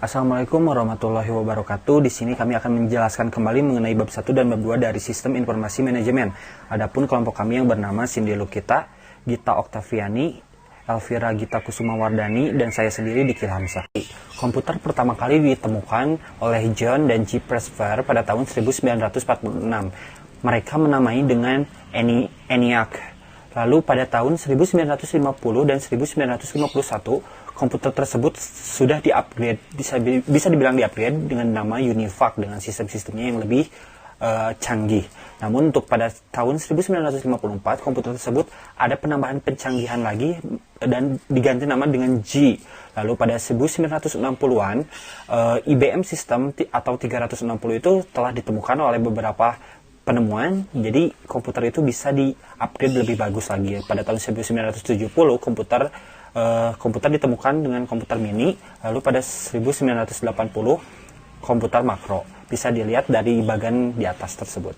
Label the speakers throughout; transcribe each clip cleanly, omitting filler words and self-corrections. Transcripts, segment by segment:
Speaker 1: Assalamualaikum warahmatullahi wabarakatuh. Di sini kami akan menjelaskan kembali mengenai bab 1 dan bab 2 dari Sistem Informasi Manajemen. Adapun kelompok kami yang bernama Cindy Lukita, Gita Oktaviani, Elvira Gita Kusuma Wardani, dan saya sendiri Diki Hamzah. Komputer pertama kali ditemukan oleh John dan G. Presper pada tahun 1946. Mereka menamai dengan ENIAC. Lalu pada tahun 1950 dan 1951, komputer tersebut sudah di-upgrade, bisa dibilang di-upgrade dengan nama UNIVAC dengan sistem-sistemnya yang lebih canggih. Namun untuk pada tahun 1954, komputer tersebut ada penambahan pencanggihan lagi dan diganti nama dengan G. Lalu pada 1960-an, IBM System atau 360 itu telah ditemukan oleh beberapa penemuan, jadi komputer itu bisa di-upgrade lebih bagus lagi. Pada tahun 1970, komputer ditemukan dengan komputer mini, lalu pada 1980 komputer makro. Bisa dilihat dari bagian di atas tersebut.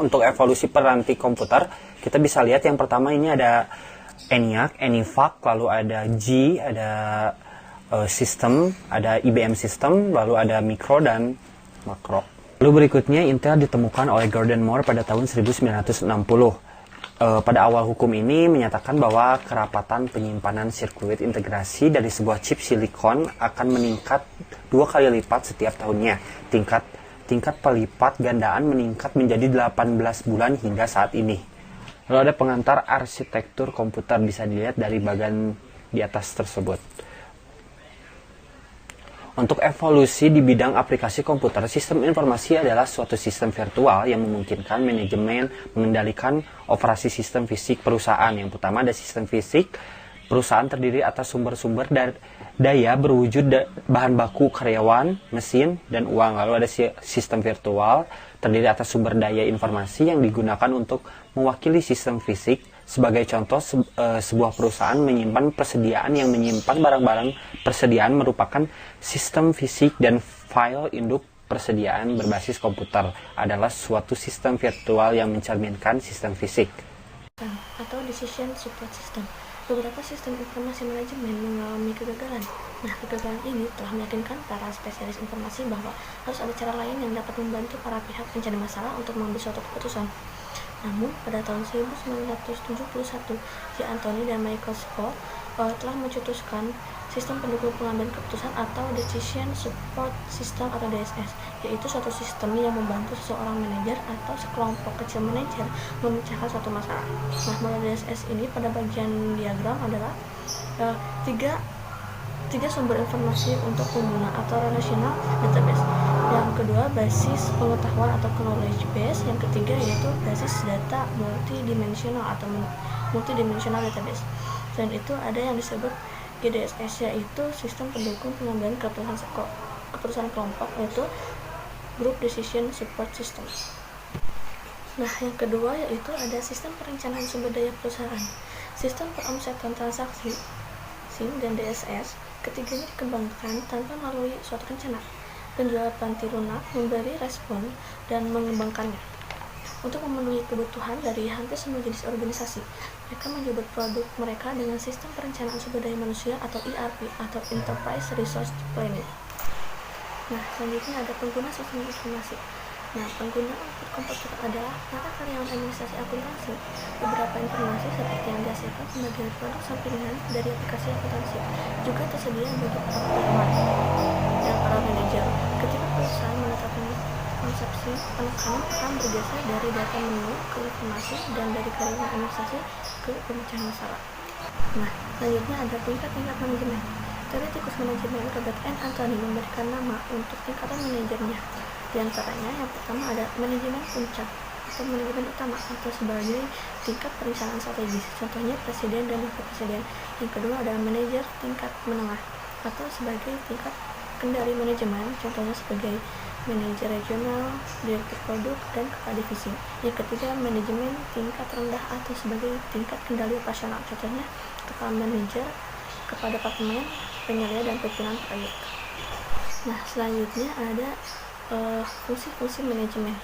Speaker 1: Untuk evolusi peranti komputer, kita bisa lihat yang pertama ini ada ENIAC, ENIVAC, lalu ada G, ada sistem, ada IBM System, lalu ada mikro dan makro. Lalu berikutnya Intel ditemukan oleh Gordon Moore pada tahun 1960. Pada awal hukum ini menyatakan bahwa kerapatan penyimpanan sirkuit integrasi dari sebuah chip silikon akan meningkat 2 kali lipat setiap tahunnya. Tingkat pelipat gandaan meningkat menjadi 18 bulan hingga saat ini. Lalu ada pengantar arsitektur komputer, bisa dilihat dari bagian di atas tersebut. Untuk evolusi di bidang aplikasi komputer, sistem informasi adalah suatu sistem virtual yang memungkinkan manajemen mengendalikan operasi sistem fisik perusahaan. Yang pertama ada sistem fisik. Perusahaan terdiri atas sumber-sumber daya berwujud bahan baku karyawan, mesin, dan uang. Lalu ada sistem virtual terdiri atas sumber daya informasi yang digunakan untuk mewakili sistem fisik. Sebagai contoh, sebuah perusahaan menyimpan persediaan yang menyimpan barang-barang persediaan merupakan sistem fisik, dan file induk persediaan berbasis komputer adalah suatu sistem virtual yang mencerminkan sistem fisik.
Speaker 2: Atau decision support system. Beberapa sistem informasi manajemen mengalami kegagalan. Nah, kegagalan ini telah meyakinkan para spesialis informasi bahwa harus ada cara lain yang dapat membantu para pihak pencari masalah untuk mengambil suatu keputusan. Namun, pada tahun 1971, J. Anthony dan Michael Scott telah mencetuskan sistem pendukung pengambilan keputusan atau Decision Support System atau DSS, yaitu suatu sistem yang membantu seseorang manajer atau sekelompok kecil manajer memecahkan suatu masalah. Nah, model DSS ini pada bagian diagram adalah tiga sumber informasi untuk pengguna atau relational database. Yang kedua, basis pengetahuan atau knowledge base. Yang ketiga yaitu basis data multidimensional atau multidimensional database. Selain itu ada yang disebut GDSS, yaitu sistem pendukung pengambilan keputusan kelompok, yaitu Group Decision Support System. Nah, yang kedua yaitu ada sistem perencanaan sumber daya perusahaan. Sistem peromsetan transaksi SIM dan DSS, ketiganya dikembangkan tanpa melalui suatu rencana. Penjual panti lunak memberi respon dan mengembangkannya. Untuk memenuhi kebutuhan dari hampir semua jenis organisasi, mereka mencoba produk mereka dengan sistem perencanaan sumber daya manusia atau ERP atau Enterprise Resource Planning. Nah, selanjutnya ada pengguna sistem informasi. Nah, pengguna output komputer adalah para karyawan administrasi akuntansi. Beberapa informasi seperti yang dihasilkan sebagai produk sampingan dari aplikasi akuntansi juga tersedia bagi para penerima dan para manajer. Ketika perusahaan menetapkan konsepsi, penekanan akan bergeser dari data menu ke informasi dan dari karyawan administrasi ke pemecahan masalah. Nah, selanjutnya ada tingkat-tingkat manajemen. Teoretikus manajemen Robert N. Anthony memberikan nama untuk tingkatan manajernya. Di antaranya yang pertama ada manajemen puncak atau manajemen utama atau sebagai tingkat perencanaan strategis, contohnya presiden dan wakil presiden. Yang kedua ada manajer tingkat menengah atau sebagai tingkat kendali manajemen, contohnya sebagai manajer regional, direktur produk, dan kepala divisi. Yang ketiga manajemen tingkat rendah atau sebagai tingkat kendali operasional, contohnya kepala manajer, kepala departemen, penyelia, dan pimpinan proyek. Nah, selanjutnya ada fungsi-fungsi manajemen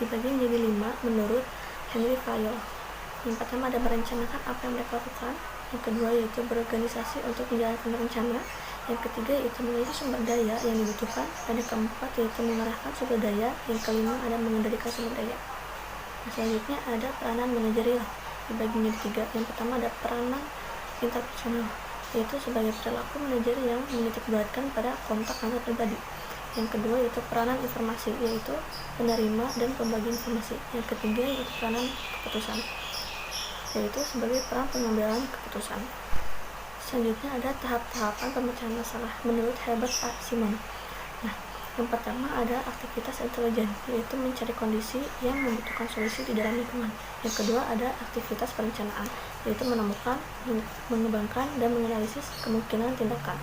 Speaker 2: dibagi menjadi 5 menurut Henry Fayol. Yang pertama ada merencanakan apa yang mereka lakukan. Yang kedua yaitu berorganisasi untuk menjalankan rencana. Yang ketiga yaitu memiliki sumber daya yang dibutuhkan, dan yang keempat yaitu mengarahkan sumber daya, yang kelima ada mengendalikan sumber daya. Nah, selanjutnya ada peranan manajerial, dibagi menjadi tiga. Yang pertama ada peranan interpersonal, yaitu sebagai perilaku manajer yang menitikberatkan pada kontak antar pribadi. Yang kedua yaitu peranan informasi, yaitu penerima dan pembagi informasi. Yang ketiga yaitu peranan keputusan, yaitu sebagai peran pengambilan keputusan. Selanjutnya ada tahap-tahapan pemecahan masalah menurut Herbert A. Simon. Nah, yang pertama ada aktivitas intelijen, yaitu mencari kondisi yang membutuhkan solusi di dalam lingkungan. Yang kedua ada aktivitas perencanaan, yaitu menemukan, mengembangkan, dan menganalisis kemungkinan tindakan.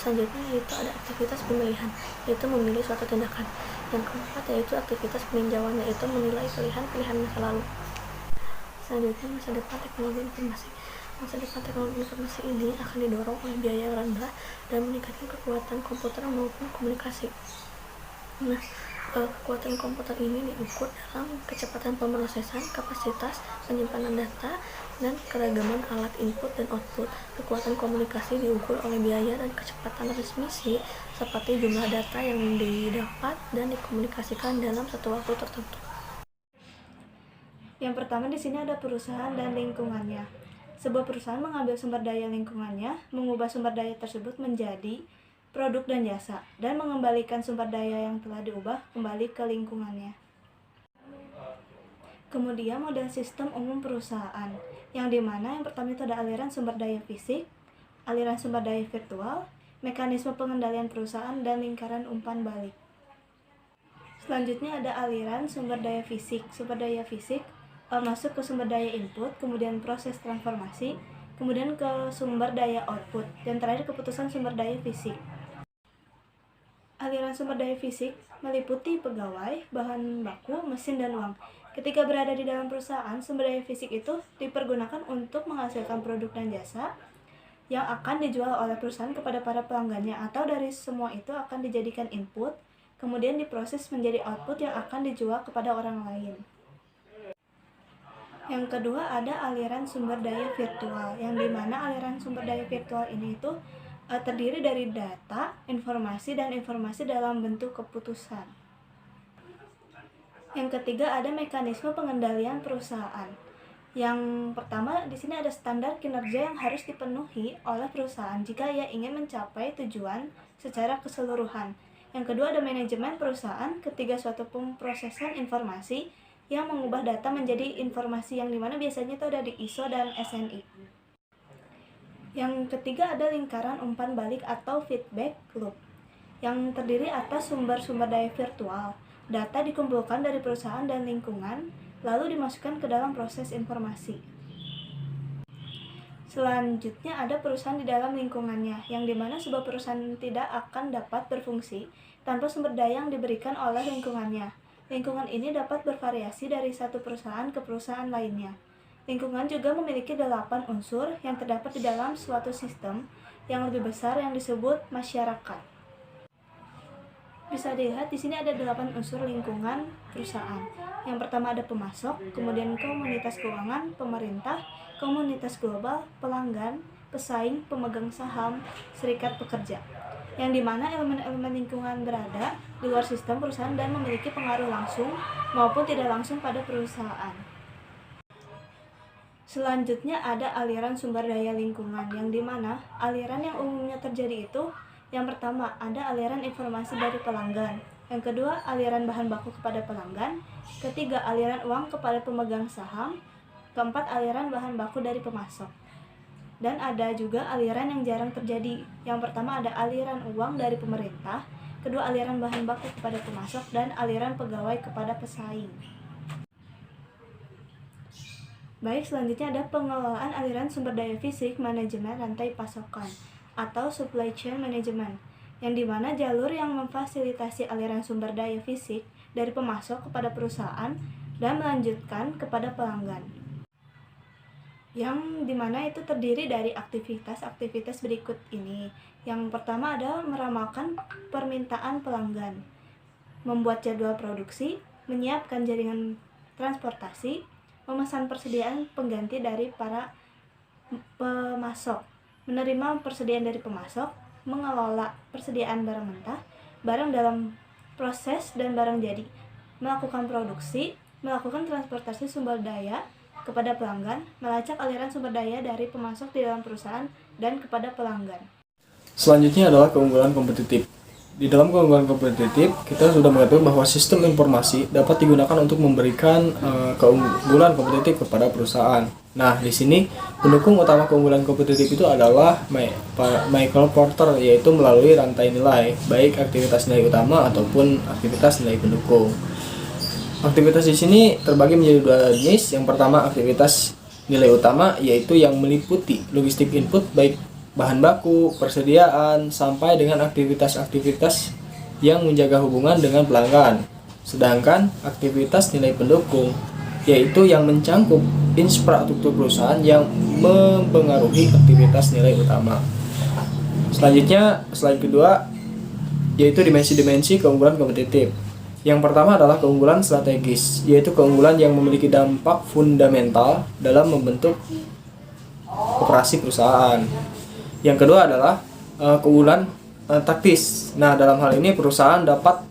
Speaker 2: Selanjutnya yaitu ada aktivitas pemilihan, yaitu memilih suatu tindakan. Yang keempat yaitu aktivitas peninjauan, yaitu menilai pilihan-pilihan masa lalu. Selanjutnya masa depan teknologi informasi. Masa depan teknologi informasi ini akan didorong oleh biaya yang rendah dan meningkatkan kekuatan komputer maupun komunikasi. Nah, kekuatan komputer ini diukur dalam kecepatan pemrosesan, kapasitas penyimpanan data, dan keragaman alat input dan output. Kekuatan komunikasi diukur oleh biaya dan kecepatan transmisi, seperti jumlah data yang didapat dan dikomunikasikan dalam satu waktu tertentu.
Speaker 3: Yang pertama di sini ada perusahaan dan lingkungannya. Sebuah perusahaan mengambil sumber daya lingkungannya, mengubah sumber daya tersebut menjadi produk dan jasa, dan mengembalikan sumber daya yang telah diubah kembali ke lingkungannya. Kemudian model sistem umum perusahaan, yang dimana yang pertama itu ada aliran sumber daya fisik, aliran sumber daya virtual, mekanisme pengendalian perusahaan, dan lingkaran umpan balik. Selanjutnya ada aliran sumber daya fisik. Sumber daya fisik masuk ke sumber daya input, kemudian proses transformasi, kemudian ke sumber daya output, dan terakhir keputusan sumber daya fisik. Aliran sumber daya fisik meliputi pegawai, bahan baku, mesin, dan uang. Ketika berada di dalam perusahaan, sumber daya fisik itu dipergunakan untuk menghasilkan produk dan jasa yang akan dijual oleh perusahaan kepada para pelanggannya, atau dari semua itu akan dijadikan input, kemudian diproses menjadi output yang akan dijual kepada orang lain. Yang kedua ada aliran sumber daya virtual, yang dimana aliran sumber daya virtual ini itu terdiri dari data, informasi, dan informasi dalam bentuk keputusan. Yang ketiga ada mekanisme pengendalian perusahaan. Yang pertama di sini ada standar kinerja yang harus dipenuhi oleh perusahaan jika ia ingin mencapai tujuan secara keseluruhan. Yang kedua ada manajemen perusahaan. Ketiga suatu pemrosesan informasi yang mengubah data menjadi informasi, yang dimana biasanya itu ada di ISO dan SNI. Yang ketiga ada lingkaran umpan balik atau feedback loop, yang terdiri atas sumber-sumber daya virtual. Data dikumpulkan dari perusahaan dan lingkungan, lalu dimasukkan ke dalam proses informasi. Selanjutnya ada perusahaan di dalam lingkungannya, yang dimana sebuah perusahaan tidak akan dapat berfungsi tanpa sumber daya yang diberikan oleh lingkungannya. Lingkungan ini dapat bervariasi dari satu perusahaan ke perusahaan lainnya. Lingkungan juga memiliki 8 unsur yang terdapat di dalam suatu sistem yang lebih besar yang disebut masyarakat. Bisa dilihat di sini ada 8 unsur lingkungan perusahaan. Yang pertama ada pemasok, kemudian komunitas keuangan, pemerintah, komunitas global, pelanggan, pesaing, pemegang saham, serikat pekerja. Yang dimana elemen-elemen lingkungan berada di luar sistem perusahaan dan memiliki pengaruh langsung maupun tidak langsung pada perusahaan. Selanjutnya ada aliran sumber daya lingkungan, yang dimana aliran yang umumnya terjadi itu yang pertama ada aliran informasi dari pelanggan, yang kedua aliran bahan baku kepada pelanggan, ketiga aliran uang kepada pemegang saham, keempat aliran bahan baku dari pemasok. Dan ada juga aliran yang jarang terjadi. Yang pertama ada aliran uang dari pemerintah, kedua aliran bahan baku kepada pemasok, dan aliran pegawai kepada pesaing. Baik, selanjutnya ada pengelolaan aliran sumber daya fisik, manajemen rantai pasokan atau supply chain management, yang dimana jalur yang memfasilitasi aliran sumber daya fisik dari pemasok kepada perusahaan dan melanjutkan kepada pelanggan, yang dimana itu terdiri dari aktivitas-aktivitas berikut ini. Yang pertama ada meramalkan permintaan pelanggan, membuat jadwal produksi, menyiapkan jaringan transportasi, memesan persediaan pengganti dari para pemasok, menerima persediaan dari pemasok, mengelola persediaan barang mentah, barang dalam proses dan barang jadi, melakukan produksi, melakukan transportasi sumber daya kepada pelanggan, melacak aliran sumber daya dari pemasok di dalam perusahaan dan kepada pelanggan.
Speaker 4: Selanjutnya adalah keunggulan kompetitif. Di dalam keunggulan kompetitif, kita sudah mengetahui bahwa sistem informasi dapat digunakan untuk memberikan keunggulan kompetitif kepada perusahaan. Nah, di sini pendukung utama keunggulan kompetitif itu adalah Michael Porter, yaitu melalui rantai nilai, baik aktivitas nilai utama ataupun aktivitas nilai pendukung. Aktivitas di sini terbagi menjadi dua jenis. Yang pertama, aktivitas nilai utama, yaitu yang meliputi logistik input baik bahan baku, persediaan, sampai dengan aktivitas-aktivitas yang menjaga hubungan dengan pelanggan. Sedangkan aktivitas nilai pendukung, yaitu yang mencangkup infrastruktur perusahaan yang mempengaruhi aktivitas nilai utama. Selanjutnya, slide kedua, yaitu dimensi-dimensi keunggulan kompetitif. Yang pertama adalah keunggulan strategis, yaitu keunggulan yang memiliki dampak fundamental dalam membentuk operasi perusahaan. Yang kedua adalah keunggulan taktis. Nah, dalam hal ini perusahaan dapat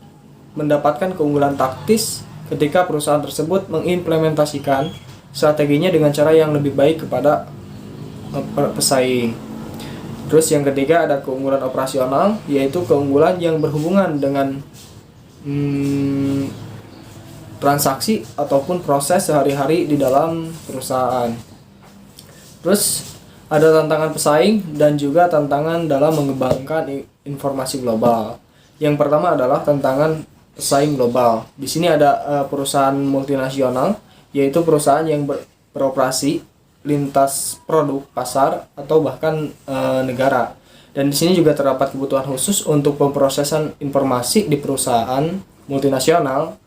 Speaker 4: mendapatkan keunggulan taktis ketika perusahaan tersebut mengimplementasikan strateginya dengan cara yang lebih baik kepada pesaing. Terus yang ketiga ada keunggulan operasional, yaitu keunggulan yang berhubungan dengan transaksi ataupun proses sehari-hari di dalam perusahaan. Terus ada tantangan pesaing dan juga tantangan dalam mengembangkan informasi global. Yang pertama adalah tantangan pesaing global. Di sini ada perusahaan multinasional, yaitu perusahaan yang beroperasi lintas produk, pasar, atau bahkan negara. Dan di sini juga terdapat kebutuhan khusus untuk pemrosesan informasi di perusahaan multinasional,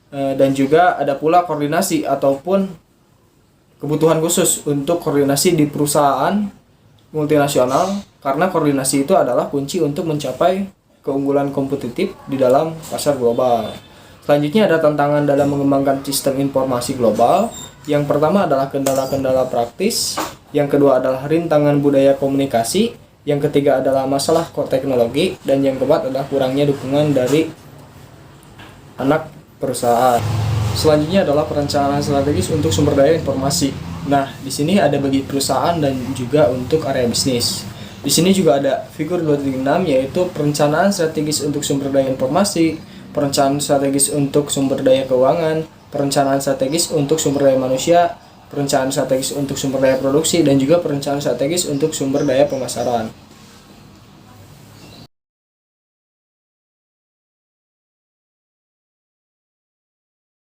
Speaker 4: dan juga ada pula koordinasi ataupun kebutuhan khusus untuk koordinasi di perusahaan multinasional, karena koordinasi itu adalah kunci untuk mencapai keunggulan kompetitif di dalam pasar global. Selanjutnya ada tantangan dalam mengembangkan sistem informasi global. Yang pertama adalah kendala-kendala praktis, yang kedua adalah rintangan budaya komunikasi, yang ketiga adalah masalah teknologi, dan yang keempat adalah kurangnya dukungan dari anak perusahaan. Selanjutnya adalah perencanaan strategis untuk sumber daya informasi. Nah, di sini ada bagi perusahaan dan juga untuk area bisnis. Di sini juga ada figur 236, yaitu perencanaan strategis untuk sumber daya informasi, perencanaan strategis untuk sumber daya keuangan, perencanaan strategis untuk sumber daya manusia, perencanaan strategis untuk sumber daya produksi, dan juga perencanaan strategis untuk sumber daya pemasaran.